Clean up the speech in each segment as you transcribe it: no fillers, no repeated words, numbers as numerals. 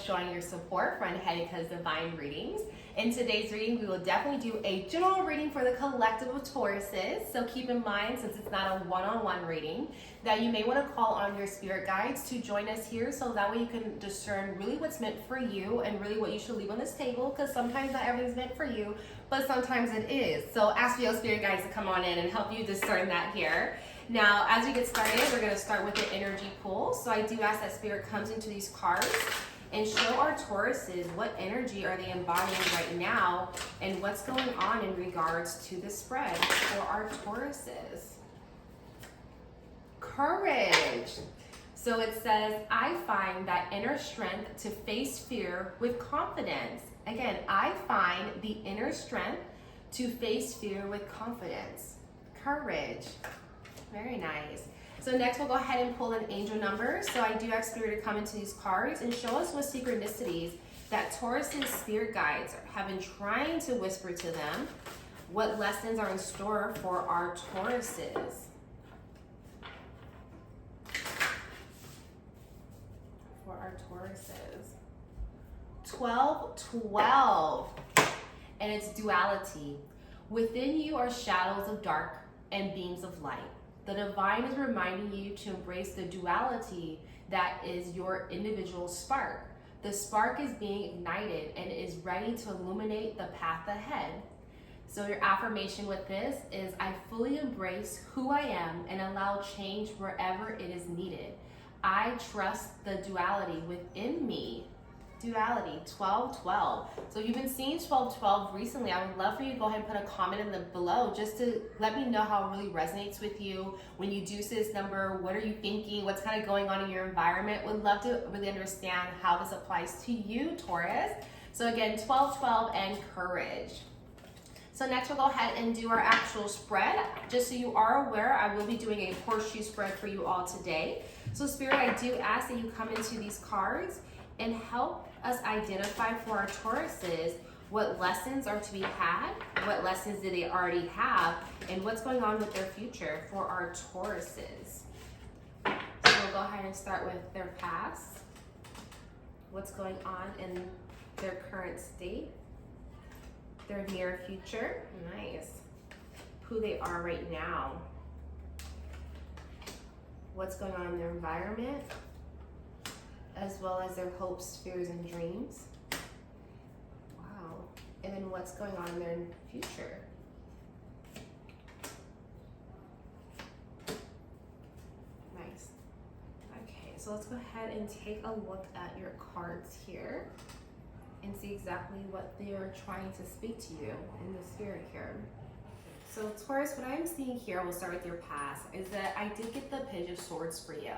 showing your support for Angelica's Divine readings. In today's reading, we will definitely do a general reading for the collective of Tauruses. So keep in mind, since it's not a one-on-one reading, that you may want to call on your spirit guides to join us here, so that way you can discern really what's meant for you and really what you should leave on this table, because sometimes not everything's meant for you, but sometimes it is. So ask for your spirit guides to come on in and help you discern that here. Now, as we get started, we're going to start with the energy pool. So I do ask that spirit comes into these cards and show our Tauruses what energy are they embodying right now and what's going on in regards to the spread for our Tauruses. Courage. So it says, I find that inner strength to face fear with confidence. Again, I find the inner strength to face fear with confidence. Courage. Very nice. So next we'll go ahead and pull an angel number. So I do ask spirit to come into these cards and show us what synchronicities that Taurus's spirit guides have been trying to whisper to them. What lessons are in store for our Tauruses? For our Tauruses. 12, and it's duality. Within you are shadows of dark and beams of light. The divine is reminding you to embrace the duality that is your individual spark. The spark is being ignited and is ready to illuminate the path ahead. So your affirmation with this is, I fully embrace who I am and allow change wherever it is needed. I trust the duality within me. Duality, 12. So if you've been seeing 12 recently, I would love for you to go ahead and put a comment in the below just to let me know how it really resonates with you. When you do see this number, what are you thinking? What's kind of going on in your environment? Would love to really understand how this applies to you, Taurus. So again, 12 and courage. So next we'll go ahead and do our actual spread. Just so you are aware, I will be doing a horseshoe spread for you all today. So Spirit, I do ask that you come into these cards and help us identify for our Tauruses what lessons are to be had, what lessons do they already have, and what's going on with their future for our Tauruses. So we'll go ahead and start with their past, what's going on in their current state, their near future, nice, who they are right now, what's going on in their environment, as well as their hopes, fears, and dreams. Wow. And then what's going on in their future. Nice. Okay, so let's go ahead and take a look at your cards here and see exactly what they are trying to speak to you in the spirit here. So Taurus, what I'm seeing here, we'll start with your past, is that I did get the Page of Swords for you.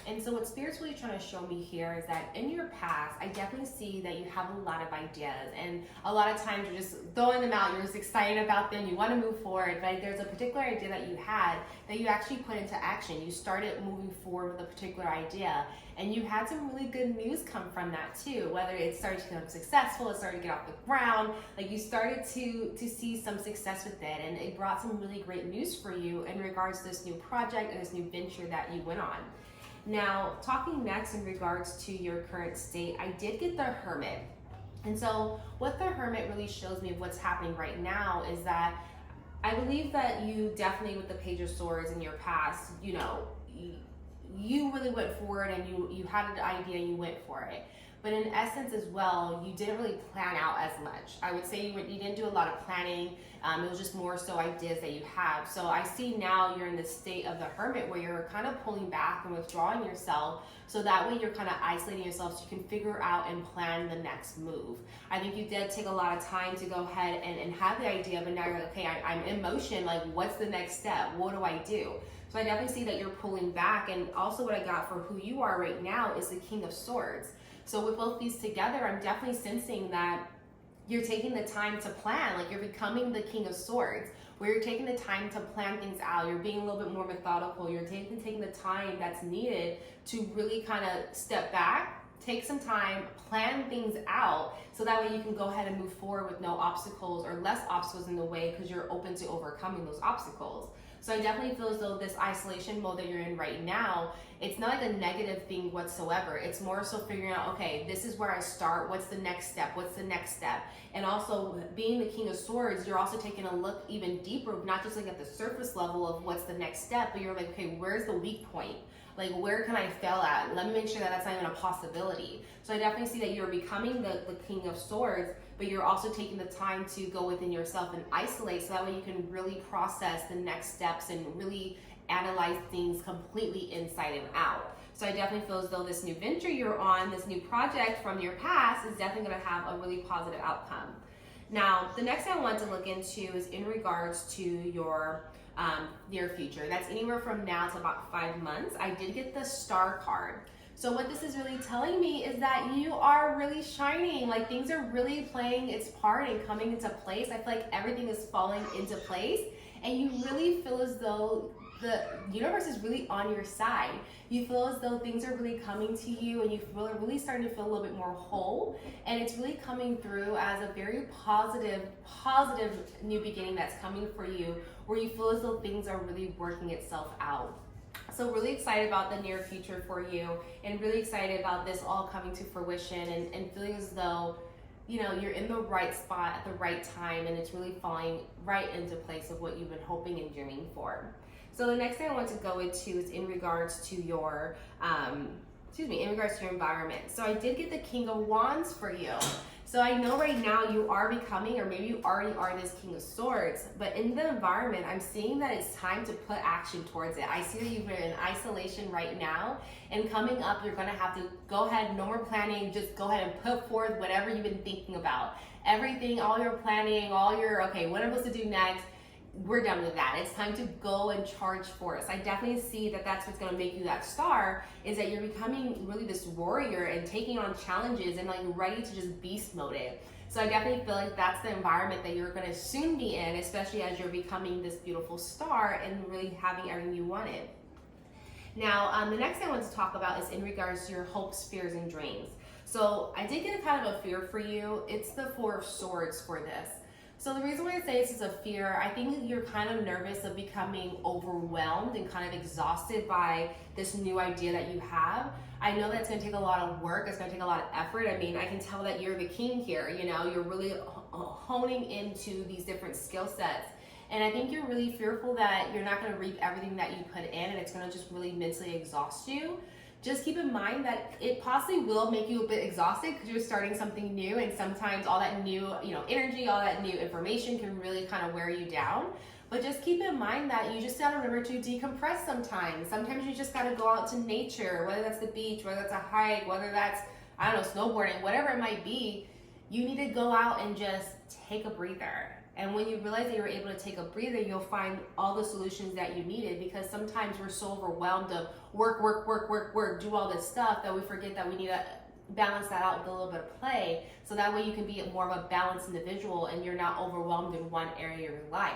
And so what Spirit's really trying to show me here is that in your past, I definitely see that you have a lot of ideas. And a lot of times you're just throwing them out, you're just excited about them, you want to move forward, but there's a particular idea that you had that you actually put into action. You started moving forward with a particular idea, and you had some really good news come from that too, whether it started to become successful, it started to get off the ground, like you started to see some success with it, and it brought some really great news for you in regards to this new project and this new venture that you went on. Now, talking next in regards to your current state, I did get the Hermit. And so what the Hermit really shows me of what's happening right now is that I believe that you definitely, with the Page of Swords in your past, you know, you really went forward and you had an idea and you went for it. But in essence as well, you didn't really plan out as much. I would say you didn't do a lot of planning. It was just more so ideas that you have. So I see now you're in the state of the Hermit where you're kind of pulling back and withdrawing yourself. So that way you're kind of isolating yourself so you can figure out and plan the next move. I think you did take a lot of time to go ahead and have the idea, but now you're like, okay, I'm in motion. Like, what's the next step? What do I do? So I definitely see that you're pulling back. And also what I got for who you are right now is the King of Swords. So with both these together, I'm definitely sensing that you're taking the time to plan, like you're becoming the King of Swords, where you're taking the time to plan things out. You're being a little bit more methodical. You're taking the time that's needed to really kind of step back, take some time, plan things out, so that way you can go ahead and move forward with no obstacles or less obstacles in the way, because you're open to overcoming those obstacles. So I definitely feel as though this isolation mode that you're in right now, it's not like a negative thing whatsoever. It's more so figuring out, okay, this is where I start. What's the next step? What's the next step? And also being the King of Swords, you're also taking a look even deeper, not just like at the surface level of what's the next step, but you're like, okay, where's the weak point? Like, where can I fail at? Let me make sure that that's not even a possibility. So I definitely see that you're becoming the King of Swords, but you're also taking the time to go within yourself and isolate, so that way you can really process the next steps and really analyze things completely inside and out. So I definitely feel as though this new venture you're on, this new project from your past, is definitely going to have a really positive outcome. Now, the next thing I want to look into is in regards to your near future. That's anywhere from now to about 5 months. I did get the star card. So what this is really telling me is that you are really shining. Like, things are really playing its part and coming into place. I feel like everything is falling into place, and you really feel as though the universe is really on your side. You feel as though things are really coming to you, and you feel really starting to feel a little bit more whole, and it's really coming through as a very positive new beginning that's coming for you, where you feel as though things are really working itself out. So really excited about the near future for you, and really excited about this all coming to fruition, and feeling as though, you know, you're in the right spot at the right time, and it's really falling right into place of what you've been hoping and dreaming for. So the next thing I want to go into is in regards to your, in regards to your environment. So I did get the King of Wands for you. So I know right now you are becoming, or maybe you already are, this King of Swords, but in the environment, I'm seeing that it's time to put action towards it. I see that you've been in isolation right now, and coming up, you're gonna have to go ahead, no more planning, just go ahead and put forth whatever you've been thinking about. Everything, all your planning, all your, okay, what am I supposed to do next? We're done with that. It's time to go and charge force. I definitely see that that's what's going to make you that star, is that you're becoming really this warrior and taking on challenges and like ready to just beast mode it. So I definitely feel like that's the environment that you're going to soon be in, especially as you're becoming this beautiful star and really having everything you wanted. Now, the next thing I want to talk about is in regards to your hopes, fears, and dreams. So I did get kind of a fear for you. It's the Four of Swords for this. So the reason why I say this is a fear, I think you're kind of nervous of becoming overwhelmed and kind of exhausted by this new idea that you have. I know that's going to take a lot of work. It's going to take a lot of effort. I mean, I can tell that you're the king here. You know, you're really honing into these different skill sets. And I think you're really fearful that you're not going to reap everything that you put in, and it's going to just really mentally exhaust you. Just keep in mind that it possibly will make you a bit exhausted because you're starting something new, and sometimes all that new, energy, all that new information can really kind of wear you down. But just keep in mind that you just gotta remember to decompress sometimes. Sometimes you just gotta go out to nature, whether that's the beach, whether that's a hike, whether that's, I don't know, snowboarding, whatever it might be. You need to go out and just take a breather. And when you realize that you're able to take a breather, you'll find all the solutions that you needed, because sometimes we're so overwhelmed of work, do all this stuff that we forget that we need to balance that out with a little bit of play. So that way you can be more of a balanced individual and you're not overwhelmed in one area of your life.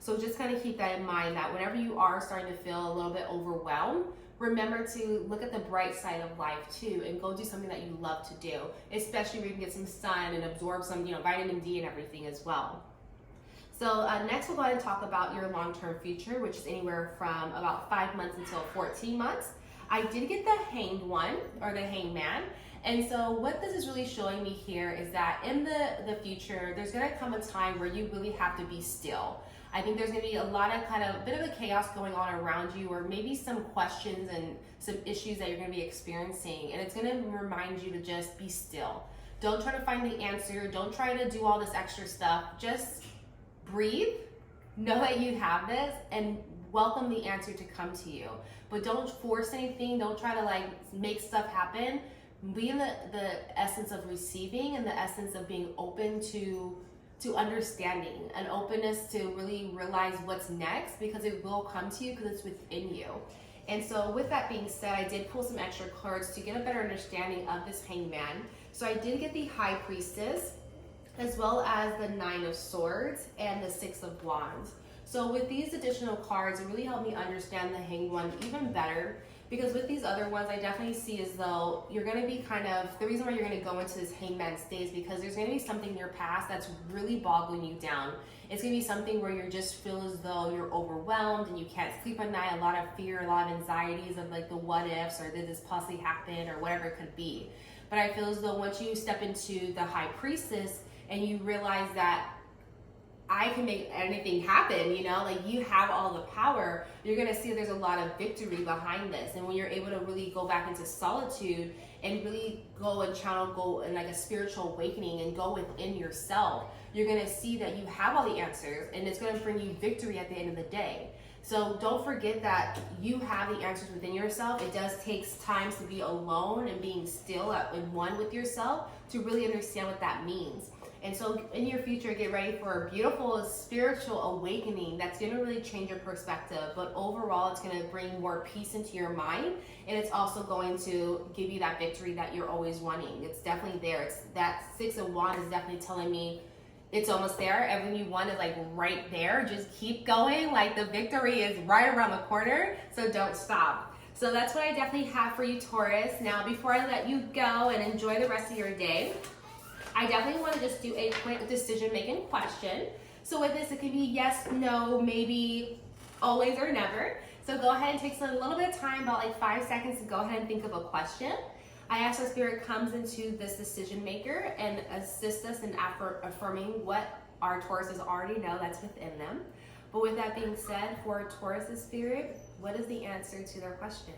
So just kind of keep that in mind, that whenever you are starting to feel a little bit overwhelmed, remember to look at the bright side of life too, and go do something that you love to do, especially where you can get some sun and absorb some, vitamin D and everything as well. So next we'll go ahead and talk about your long-term future, which is anywhere from about 5 months until 14 months. I did get the Hanged One, or the Hanged Man. And so what this is really showing me here is that in the future, there's gonna come a time where you really have to be still. I think there's gonna be a lot of bit of a chaos going on around you, or maybe some questions and some issues that you're gonna be experiencing. And it's gonna remind you to just be still. Don't try to find the answer. Don't try to do all this extra stuff. Just breathe, know that you have this, and welcome the answer to come to you. But don't force anything. Don't try to make stuff happen. Be in the essence of receiving, and the essence of being open to understanding, an openness to really realize what's next, because it will come to you because it's within you. And so with that being said, I did pull some extra cards to get a better understanding of this Hanged Man. So I did get the High Priestess, as well as the Nine of Swords and the Six of Wands. So with these additional cards, it really helped me understand the Hanged One even better, Because with these other ones, I definitely see as though you're going to be kind of, the reason why you're going to go into this hangman state is because there's going to be something in your past that's really boggling you down. It's going to be something where you just feel as though you're overwhelmed and you can't sleep at night, a lot of fear, a lot of anxieties of like the what ifs, or did this possibly happen, or whatever it could be. But I feel as though once you step into the high priestess and you realize that I can make anything happen, you know, like you have all the power, you're going to see there's a lot of victory behind this. And when you're able to really go back into solitude and really go and go in like a spiritual awakening and go within yourself, you're going to see that you have all the answers, and it's going to bring you victory at the end of the day. So don't forget that you have the answers within yourself. It does take times to be alone and being still in one with yourself to really understand what that means. And so in your future, get ready for a beautiful spiritual awakening that's going to really change your perspective. But overall, it's going to bring more peace into your mind. And it's also going to give you that victory that you're always wanting. It's definitely there. It's that 6 of Wands is definitely telling me it's almost there. Everything you want is like right there. Just keep going. Like the victory is right around the corner. So don't stop. So that's what I definitely have for you, Taurus. Now, before I let you go and enjoy the rest of your day, I definitely want to just do a quick decision-making question. So with this, it can be yes, no, maybe, always, or never. So go ahead and take a little bit of time, about like 5 seconds, to go ahead and think of a question. I ask that Spirit comes into this decision maker and assists us in affirming what our Tauruses already know that's within them. But with that being said, for Taurus' Spirit, what is the answer to their question?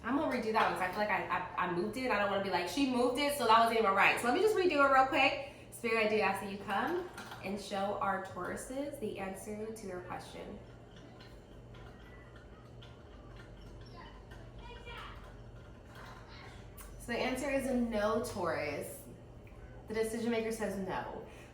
I'm gonna redo that one because I feel like I moved it. I don't want to be like, she moved it, so that wasn't even right. So let me just redo it real quick. Spirit, I do ask that you come and show our Tauruses the answer to their question. So the answer is a no, Taurus. The decision maker says no.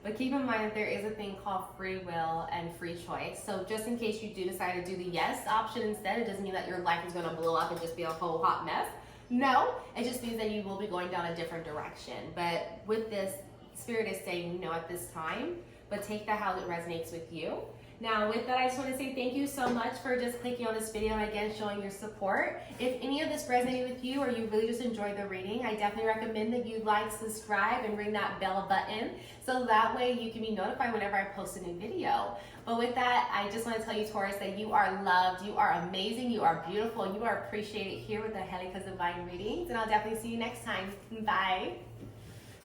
But keep in mind that there is a thing called free will and free choice. So just in case you do decide to do the yes option instead, it doesn't mean that your life is going to blow up and just be a whole hot mess. No, it just means that you will be going down a different direction. But with this, Spirit is saying no at this time, but take that how it resonates with you. Now, with that, I just want to say thank you so much for just clicking on this video and again showing your support. If any of this resonated with you or you really just enjoyed the reading, I definitely recommend that you like, subscribe, and ring that bell button so that way you can be notified whenever I post a new video. But with that, I just want to tell you, Taurus, that you are loved, you are amazing, you are beautiful, and you are appreciated here with the ALL Divine readings. And I'll definitely see you next time. Bye.